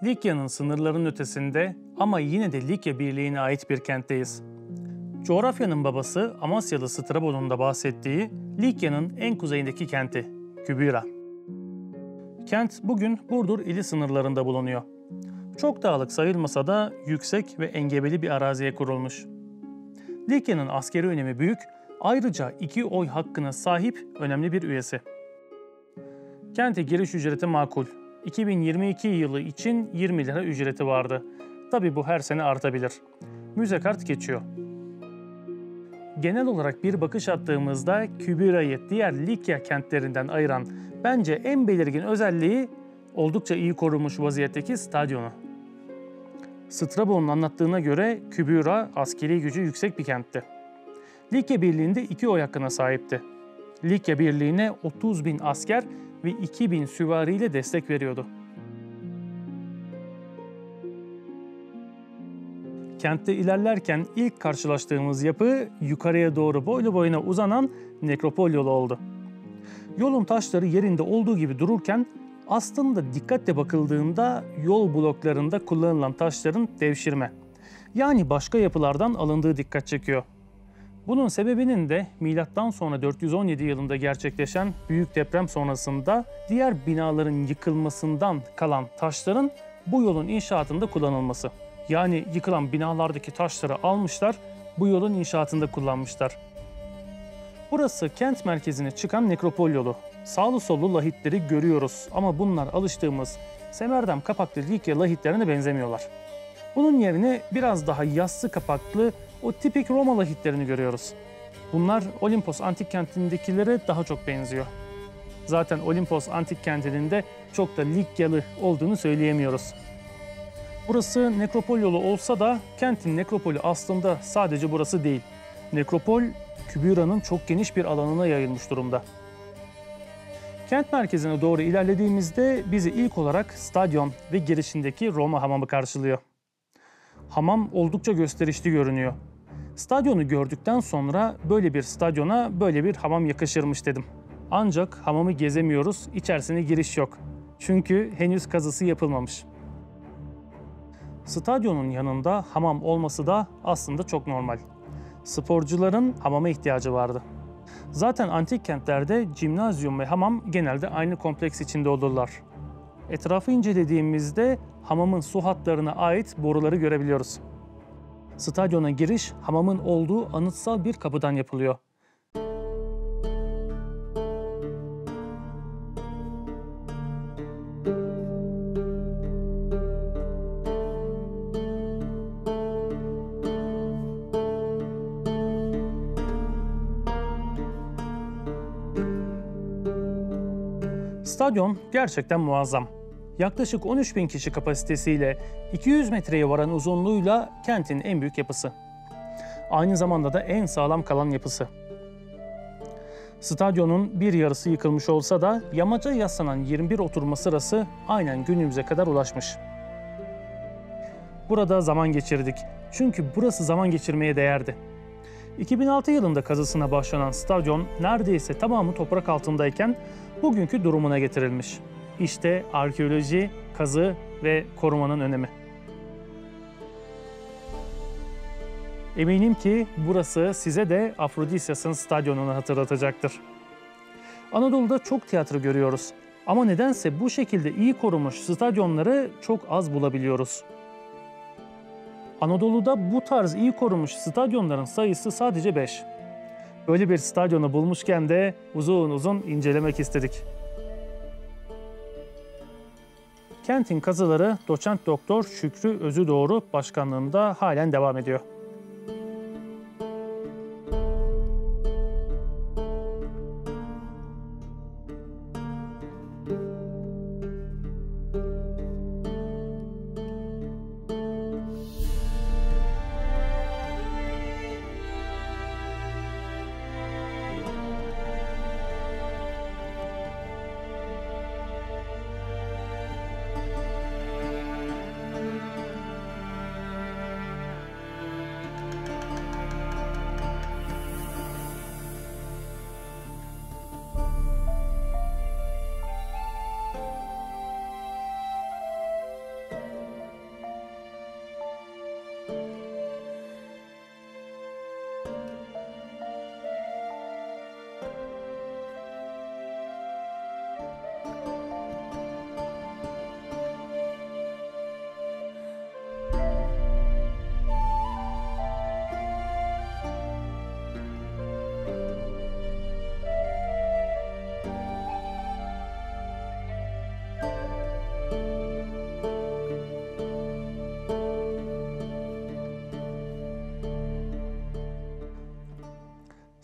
Likya'nın sınırlarının ötesinde ama yine de Likya Birliği'ne ait bir kentteyiz. Coğrafyanın babası Amasyalı Strabon'un da bahsettiği Likya'nın en kuzeyindeki kenti, Kübira. Kent bugün Burdur ili sınırlarında bulunuyor. Çok dağlık sayılmasa da yüksek ve engebeli bir araziye kurulmuş. Likya'nın askeri önemi büyük, ayrıca 2 oy hakkına sahip önemli bir üyesi. Kente giriş ücreti makul. 2022 yılı için 20 lira ücreti vardı. Tabii bu her sene artabilir. Müze kart geçiyor. Genel olarak bir bakış attığımızda Kübira'yı diğer Likya kentlerinden ayıran bence en belirgin özelliği oldukça iyi korunmuş vaziyetteki stadyonu. Strabon'un anlattığına göre Kübira askeri gücü yüksek bir kentti. Likya Birliği'nde 2 oy hakkına sahipti. Likya Birliği'ne 30.000 asker ve 2.000 süvariyle destek veriyordu. Kentte ilerlerken ilk karşılaştığımız yapı yukarıya doğru boylu boyuna uzanan nekropol yolu oldu. Yolun taşları yerinde olduğu gibi dururken aslında dikkatle bakıldığında yol bloklarında kullanılan taşların devşirme, yani başka yapılardan alındığı dikkat çekiyor. Bunun sebebinin de milattan sonra 417 yılında gerçekleşen büyük deprem sonrasında diğer binaların yıkılmasından kalan taşların bu yolun inşaatında kullanılması. Yani yıkılan binalardaki taşları almışlar, bu yolun inşaatında kullanmışlar. Burası kent merkezine çıkan nekropol yolu. Sağlı sollu lahitleri görüyoruz ama bunlar alıştığımız Semerdem kapaklı Likya lahitlerine benzemiyorlar. Bunun yerine biraz daha yassı kapaklı o tipik Roma lahitlerini görüyoruz. Bunlar Olimpos antik kentindekilere daha çok benziyor. Zaten Olimpos antik kentinin de çok da Likyalı olduğunu söyleyemiyoruz. Burası nekropol yolu olsa da kentin nekropolü aslında sadece burası değil. Nekropol, Kübira'nın çok geniş bir alanına yayılmış durumda. Kent merkezine doğru ilerlediğimizde bizi ilk olarak stadyum ve girişindeki Roma hamamı karşılıyor. Hamam oldukça gösterişli görünüyor. Stadyonu gördükten sonra böyle bir stadyona böyle bir hamam yakışırmış dedim. Ancak hamamı gezemiyoruz, içerisine giriş yok. Çünkü henüz kazısı yapılmamış. Stadyonun yanında hamam olması da aslında çok normal. Sporcuların hamama ihtiyacı vardı. Zaten antik kentlerde cimnazyum ve hamam genelde aynı kompleks içinde olurlar. Etrafı incelediğimizde hamamın su hatlarına ait boruları görebiliyoruz. Stadyona giriş hamamın olduğu anıtsal bir kapıdan yapılıyor. Stadyon gerçekten muazzam. Yaklaşık 13.000 kişi kapasitesiyle 200 metreye varan uzunluğuyla kentin en büyük yapısı. Aynı zamanda da en sağlam kalan yapısı. Stadyonun bir yarısı yıkılmış olsa da yamaca yaslanan 21 oturma sırası aynen günümüze kadar ulaşmış. Burada zaman geçirdik. Çünkü burası zaman geçirmeye değerdi. 2006 yılında kazısına başlanan stadyon neredeyse tamamı toprak altındayken bugünkü durumuna getirilmiş. İşte arkeoloji, kazı ve korumanın önemi. Eminim ki burası size de Afrodisyas'ın stadyonunu hatırlatacaktır. Anadolu'da çok tiyatro görüyoruz ama nedense bu şekilde iyi korunmuş stadyonları çok az bulabiliyoruz. Anadolu'da bu tarz iyi korunmuş stadyonların sayısı sadece 5. Böyle bir stadyonu bulmuşken de uzun uzun incelemek istedik. Kentin kazıları Doçent Doktor Şükrü Özüdoğru başkanlığında halen devam ediyor.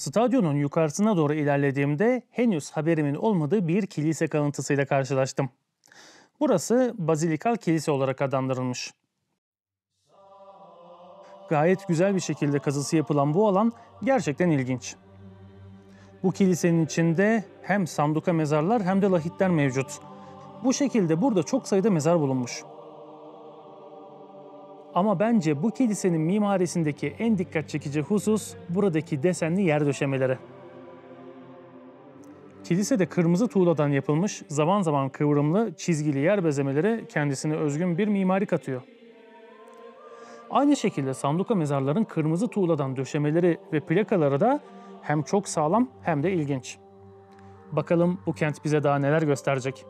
Stadyumun yukarısına doğru ilerlediğimde henüz haberimin olmadığı bir kilise kalıntısıyla karşılaştım. Burası Bazilikal Kilise olarak adlandırılmış. Gayet güzel bir şekilde kazısı yapılan bu alan gerçekten ilginç. Bu kilisenin içinde hem sanduka mezarlar hem de lahitler mevcut. Bu şekilde burada çok sayıda mezar bulunmuş. Ama bence bu kilisenin mimarisindeki en dikkat çekici husus buradaki desenli yer döşemeleri. Kilisede kırmızı tuğladan yapılmış, zaman zaman kıvrımlı, çizgili yer bezemeleri kendisine özgün bir mimari katıyor. Aynı şekilde sanduka mezarların kırmızı tuğladan döşemeleri ve plakaları da hem çok sağlam hem de ilginç. Bakalım bu kent bize daha neler gösterecek.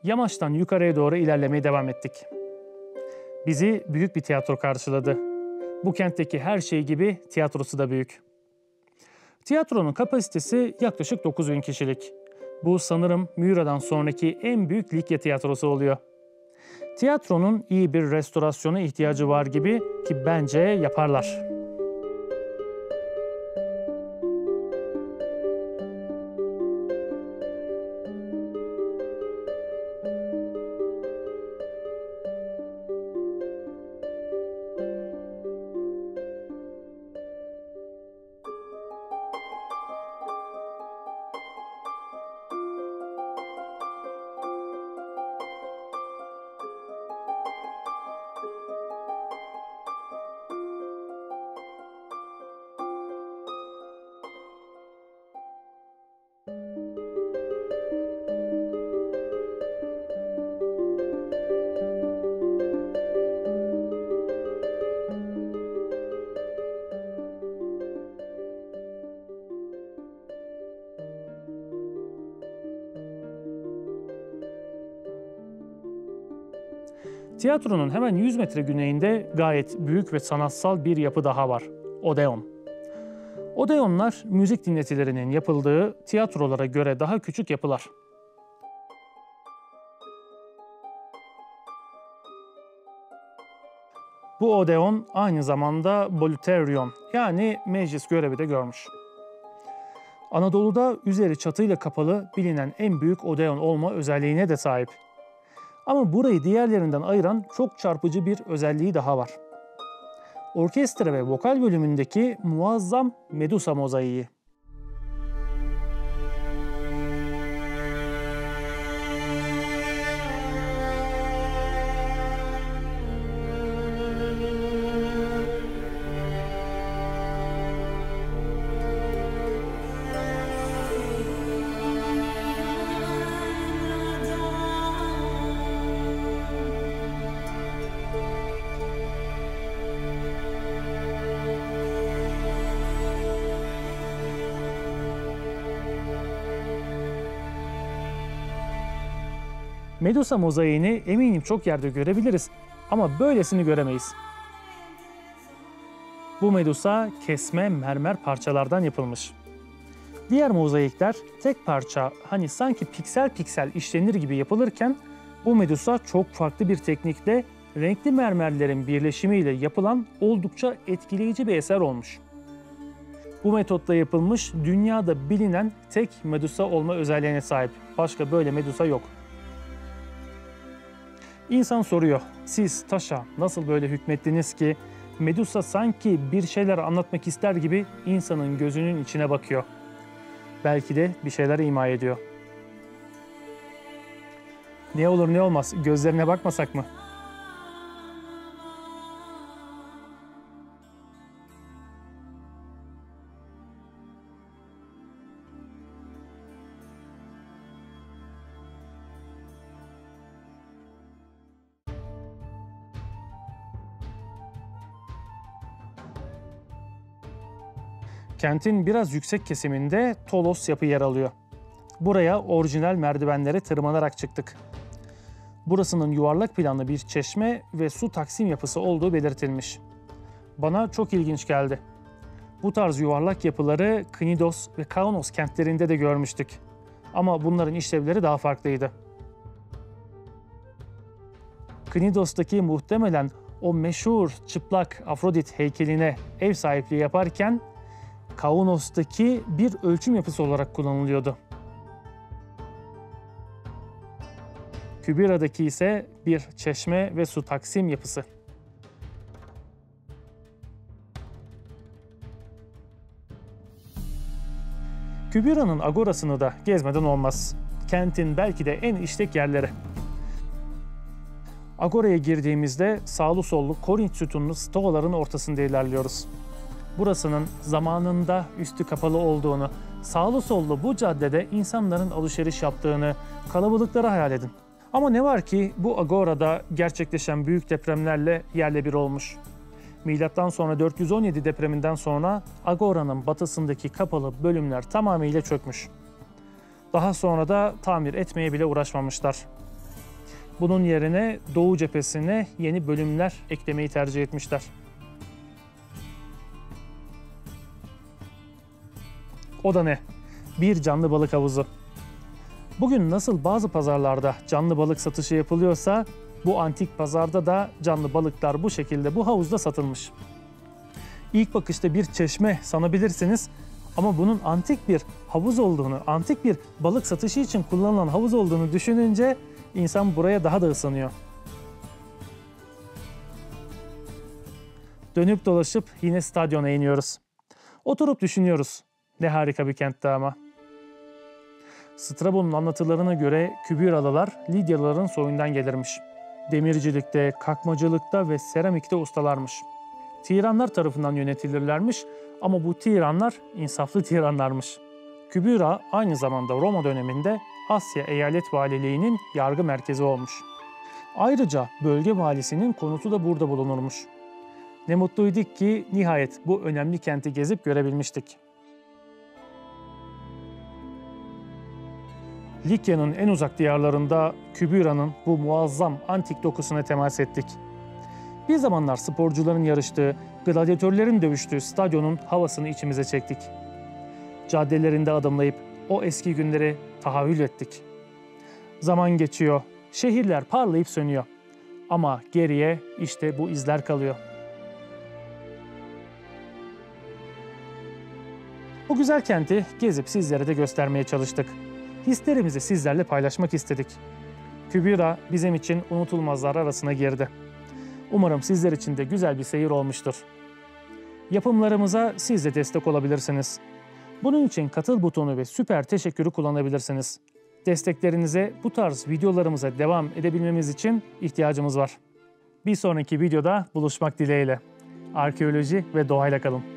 Yamaçtan yukarıya doğru ilerlemeye devam ettik. Bizi büyük bir tiyatro karşıladı. Bu kentteki her şey gibi tiyatrosu da büyük. Tiyatronun kapasitesi yaklaşık 9.000 kişilik. Bu sanırım Mura'dan sonraki en büyük Likya tiyatrosu oluyor. Tiyatronun iyi bir restorasyona ihtiyacı var gibi ki bence yaparlar. Tiyatronun hemen 100 metre güneyinde gayet büyük ve sanatsal bir yapı daha var. Odeon. Odeonlar müzik dinletilerinin yapıldığı tiyatrolara göre daha küçük yapılar. Bu Odeon aynı zamanda Bolyterion yani meclis görevi de görmüş. Anadolu'da üzeri çatıyla kapalı bilinen en büyük Odeon olma özelliğine de sahip. Ama burayı diğerlerinden ayıran çok çarpıcı bir özelliği daha var. Orkestra ve vokal bölümündeki muazzam Medusa mozaiği. Medusa mozaiğini eminim çok yerde görebiliriz ama böylesini göremeyiz. Bu Medusa kesme mermer parçalardan yapılmış. Diğer mozaikler tek parça hani sanki piksel piksel işlenir gibi yapılırken bu Medusa çok farklı bir teknikle renkli mermerlerin birleşimiyle yapılan oldukça etkileyici bir eser olmuş. Bu metotla yapılmış dünyada bilinen tek Medusa olma özelliğine sahip. Başka böyle Medusa yok. İnsan soruyor, siz taşa nasıl böyle hükmettiniz ki Medusa sanki bir şeyler anlatmak ister gibi insanın gözünün içine bakıyor. Belki de bir şeyler ima ediyor. Ne olur ne olmaz gözlerine bakmasak mı? Kentin biraz yüksek kesiminde Tolos yapı yer alıyor. Buraya orijinal merdivenlere tırmanarak çıktık. Burasının yuvarlak planlı bir çeşme ve su taksim yapısı olduğu belirtilmiş. Bana çok ilginç geldi. Bu tarz yuvarlak yapıları Knidos ve Kaunos kentlerinde de görmüştük. Ama bunların işlevleri daha farklıydı. Knidos'taki muhtemelen o meşhur çıplak Afrodit heykeline ev sahipliği yaparken Kaunos'taki bir ölçüm yapısı olarak kullanılıyordu. Kübira'daki ise bir çeşme ve su taksim yapısı. Kübira'nın agorasını da gezmeden olmaz. Kentin belki de en işlek yerleri. Agora'ya girdiğimizde sağlı sollu Korint sütunlu stoaların ortasında ilerliyoruz. Burasının zamanında üstü kapalı olduğunu, sağlı sollu bu caddede insanların alışveriş yaptığını, kalabalıkları hayal edin. Ama ne var ki bu agorada gerçekleşen büyük depremlerle yerle bir olmuş. Milattan sonra 417 depreminden sonra agora'nın batısındaki kapalı bölümler tamamıyla çökmüş. Daha sonra da tamir etmeye bile uğraşmamışlar. Bunun yerine doğu cephesine yeni bölümler eklemeyi tercih etmişler. O da ne? Bir canlı balık havuzu. Bugün nasıl bazı pazarlarda canlı balık satışı yapılıyorsa, bu antik pazarda da canlı balıklar bu şekilde bu havuzda satılmış. İlk bakışta bir çeşme sanabilirsiniz ama bunun antik bir havuz olduğunu, antik bir balık satışı için kullanılan havuz olduğunu düşününce insan buraya daha da ısınıyor. Dönüp dolaşıp yine stadyona iniyoruz. Oturup düşünüyoruz. Ne harika bir kentti ama. Strabo'nun anlatılarına göre Kübiralılar Lidyalıların soyundan gelirmiş. Demircilikte, kakmacılıkta ve seramikte ustalarmış. Tiranlar tarafından yönetilirlermiş ama bu tiranlar insaflı tiranlarmış. Kübira aynı zamanda Roma döneminde Asya Eyalet Valiliği'nin yargı merkezi olmuş. Ayrıca bölge valisinin konutu da burada bulunurmuş. Ne mutluyduk ki nihayet bu önemli kenti gezip görebilmiştik. Likya'nın en uzak diyarlarında Kübira'nın bu muazzam antik dokusuna temas ettik. Bir zamanlar sporcuların yarıştığı, gladyatörlerin dövüştüğü stadyonun havasını içimize çektik. Caddelerinde adımlayıp o eski günleri tahayyül ettik. Zaman geçiyor, şehirler parlayıp sönüyor. Ama geriye işte bu izler kalıyor. Bu güzel kenti gezip sizlere de göstermeye çalıştık. Hislerimizi sizlerle paylaşmak istedik. Kübira bizim için unutulmazlar arasına girdi. Umarım sizler için de güzel bir seyir olmuştur. Yapımlarımıza siz de destek olabilirsiniz. Bunun için katıl butonu ve süper teşekkürü kullanabilirsiniz. Desteklerinize bu tarz videolarımıza devam edebilmemiz için ihtiyacımız var. Bir sonraki videoda buluşmak dileğiyle. Arkeoloji ve doğayla kalın.